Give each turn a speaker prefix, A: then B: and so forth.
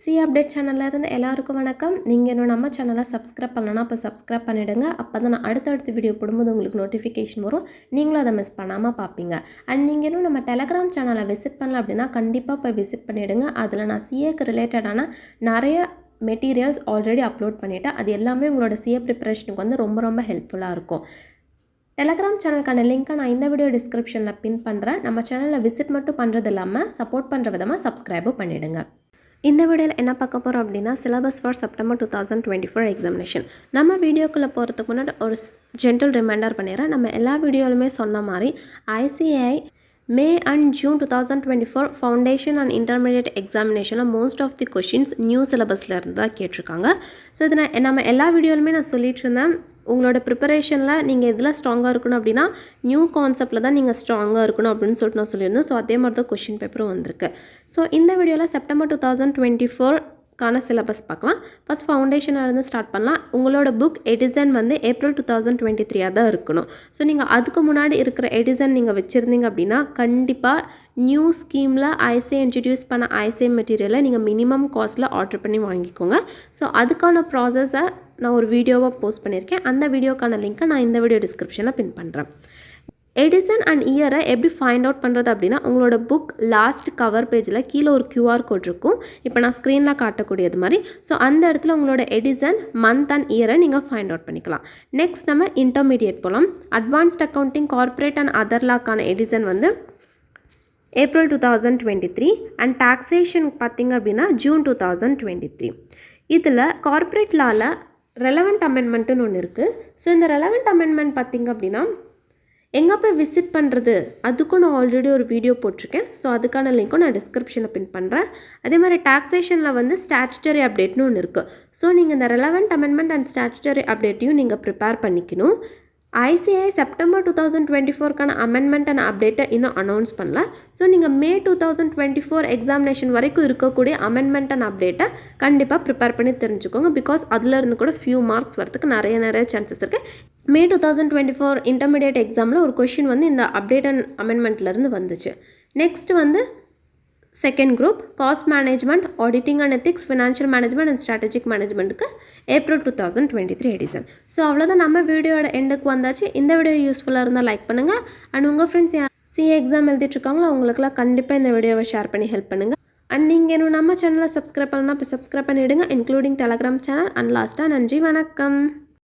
A: C update சேனல்ல இருந்து எல்லாருக்கும் வணக்கம். நீங்க இன்னும் நம்ம சேனலை சப்ஸ்கிரைப் பண்ணலனா அப்போ சப்ஸ்கிரைப் பண்ணிடுங்க. அப்பதான் நான் அடுத்தடுத்த வீடியோ போடும்போது உங்களுக்கு நோட்டிஃபிகேஷன் வரும். நீங்களும் அதை மிஸ் பண்ணாமல் பார்ப்பீங்க. அண்ட் நீங்கள் இன்னும் நம்ம டெலகிராம் சேனலை விசிட் பண்ணல அப்படின்னா கண்டிப்பாக போய் விசிட் பண்ணிவிடுங்க. அதில் நான் சிஏக்கு ரிலேட்டடான நிறைய மெட்டீரியல்ஸ் ஆல்ரெடி அப்லோட் பண்ணிவிட்டேன். அது எல்லாமே உங்களோட சிஏ ப்ரிப்பரேஷனுக்கு வந்து ரொம்ப ஹெல்ப்ஃபுல்லாக இருக்கும். டெலகிராம் சேனலுக்கான லிங்க்கை நான் இந்த வீடியோ டிஸ்கிரிப்ஷனில் பின் பண்ணுறேன். நம்ம சேனலில் விசிட் மட்டும் பண்ணுறது இல்லாமல் சப்போர்ட் பண்ணுற விதமாக சப்ஸ்கிரைபும் பண்ணிவிடுங்க. இந்த வீடியோவில் என்ன பார்க்க போகிறோம் அப்படின்னா சிலபஸ் ஃபார் செப்டம்பர் 2024 எக்ஸாமினேஷன். நம்ம வீடியோக்குள்ளே போகிறதுக்கு முன்னாடி ஒரு ஜென்டல் ரிமைண்டர் பண்ணிடுறேன். நம்ம எல்லா வீடியோலுமே சொன்ன மாதிரி ICAI May and June 2024 foundation and intermediate எக்ஸாமினேஷனில் most of the questions new சிலபஸில் இருந்து தான் கேட்டிருக்காங்க. ஸோ இதை நம்ம எல்லா வீடியோலுமே நான் சொல்லிட்டு இருந்தேன். உங்களோட ப்ரிப்பரேஷனில் நீங்கள் எதில் ஸ்ட்ராங்காக இருக்கணும் அப்படின்னா நியூ கான்செப்டில் தான் நீங்கள் ஸ்ட்ராங்காக இருக்கணும் அப்படின்னு சொல்லிட்டு நான் சொல்லியிருந்தேன். ஸோ அதே மாதிரி தான் கொஷின் பேப்பரும் வந்திருக்கு. ஸோ இந்த வீடியோவில் செப்டம்பர் 2024க்கான சிலபஸ் பார்க்கலாம். ஃபஸ்ட் ஃபவுண்டேஷனாக இருந்து ஸ்டார்ட் பண்ணலாம். உங்களோட புக் எடிசன் வந்து ஏப்ரல் 2023 தான் இருக்கணும். ஸோ நீங்கள் அதுக்கு முன்னாடி இருக்கிற எடிசன் நீங்கள் வச்சுருந்தீங்க அப்படின்னா கண்டிப்பாக நியூ ஸ்கீமில் ICAI இன்ட்ரடியூஸ் பண்ண ICAI மெட்டீரியலை நீங்கள் மினிமம் காஸ்ட்டில் ஆர்டர் பண்ணி வாங்கிக்கோங்க. ஸோ அதுக்கான ப்ராசஸை நான் ஒரு வீடியோவாக போஸ்ட் பண்ணியிருக்கேன். அந்த வீடியோக்கான லிங்க்கை நான் இந்த வீடியோ டிஸ்கிரிப்ஷனில் பின் பண்ணுறேன். எடிசன் அண்ட் இயரை எப்படி ஃபைண்ட் அவுட் பண்ணுறது அப்படின்னா உங்களோட புக் லாஸ்ட் கவர் பேஜில் கீழே ஒரு QR கோட் இருக்கும். இப்போ நான் ஸ்க்ரீனில் காட்டக்கூடியது மாதிரி. ஸோ அந்த இடத்துல உங்களோட எடிசன் மந்த் அண்ட் இயரை நீங்கள் ஃபைண்ட் அவுட் பண்ணிக்கலாம். நெக்ஸ்ட் நம்ம இன்டர்மீடியட் போகலாம். Advanced accounting corporate and other லாக்கான எடிசன் வந்து ஏப்ரல் 2023 அண்ட் டாக்ஸேஷன் பார்த்திங்க அப்படின்னா ஜூன் 2023. இதில் கார்ப்பரேட் லாவில் ரெலவெண்ட் அமெண்ட்மெண்ட்டுன்னு ஒன்று இருக்குது. ஸோ இந்த ரெலவெண்ட் அமெண்ட்மெண்ட் பார்த்திங்க அப்படின்னா எங்கே போய் விசிட் பண்ணுறது அதுக்கும் நான் ஆல்ரெடி ஒரு வீடியோ போட்டிருக்கேன். ஸோ அதுக்கான லிங்க்கும் நான் டிஸ்கிரிப்ஷனில் பின் பண்ணுறேன். அதே மாதிரி டாக்ஸேஷனில் வந்து ஸ்டாச்சுட்டரி அப்டேட்னு ஒன்று இருக்குது. ஸோ நீங்கள் இந்த ரெலவெண்ட் அமெண்ட்மெண்ட் அண்ட் ஸ்டாச்சுட்டரி அப்டேட்டையும் நீங்கள் ப்ரிப்பேர் பண்ணிக்கணும். ICAI செப்டம்பர் 2024க்கான அமெண்ட்மெண்ட் அண்ட் அப்டேட்டை இன்னும் அனௌன்ஸ் பண்ணல. ஸோ நீங்கள் மே 2024 எக்ஸாமினேஷன் வரைக்கும் இருக்கக்கூடிய அமெண்ட்மெண்ட் அண்ட் அப்டேட்டை கண்டிப்பாக ப்ரிப்பேர் பண்ணி தெரிஞ்சுக்கோங்க. பிகாஸ் அதிலேருந்து கூட ஃபியூ மார்க்ஸ் வரதுக்கு நிறைய சான்சஸ் இருக்குது. மே 2024 இன்டர்மீடியட் எக்ஸாமில் ஒரு கொஷின் வந்து இந்த அப்டேட் அண்ட் அமெண்ட்மெண்ட்லேருந்து வந்துச்சு. நெக்ஸ்ட் வந்து second group cost management, auditing and ethics, financial management and strategic மேனேஜ்மெண்ட்டுக்கு ஏப்ரல் 2023 எடிசன். ஸோ அவ்வளோதான், நம்ம வீடியோட எண்டுக்கு வந்தாச்சு. இந்த வீடியோ யூஸ்ஃபுல்லாக இருந்தால் லைக் பண்ணுங்கள். அண்ட் உங்கள் ஃப்ரெண்ட்ஸ் யார் CA எக்ஸாம் எழுதிட்டுருக்காங்களோ அவங்களுக்குலாம் கண்டிப்பாக இந்த வீடியோவை ஷேர் பண்ணி ஹெல்ப் பண்ணுங்கள். அண்ட் நீங்கள் இன்னும் நம்ம சேனலை சப்ஸ்கிரைப் பண்ணலாம், இப்போ சப்ஸ்கிரைப் பண்ணிவிடுங்க, இன்க்ளூடிங் டெலகிராம் சேனல். அண்ட் லாஸ்ட்டாக நன்றி, வணக்கம்.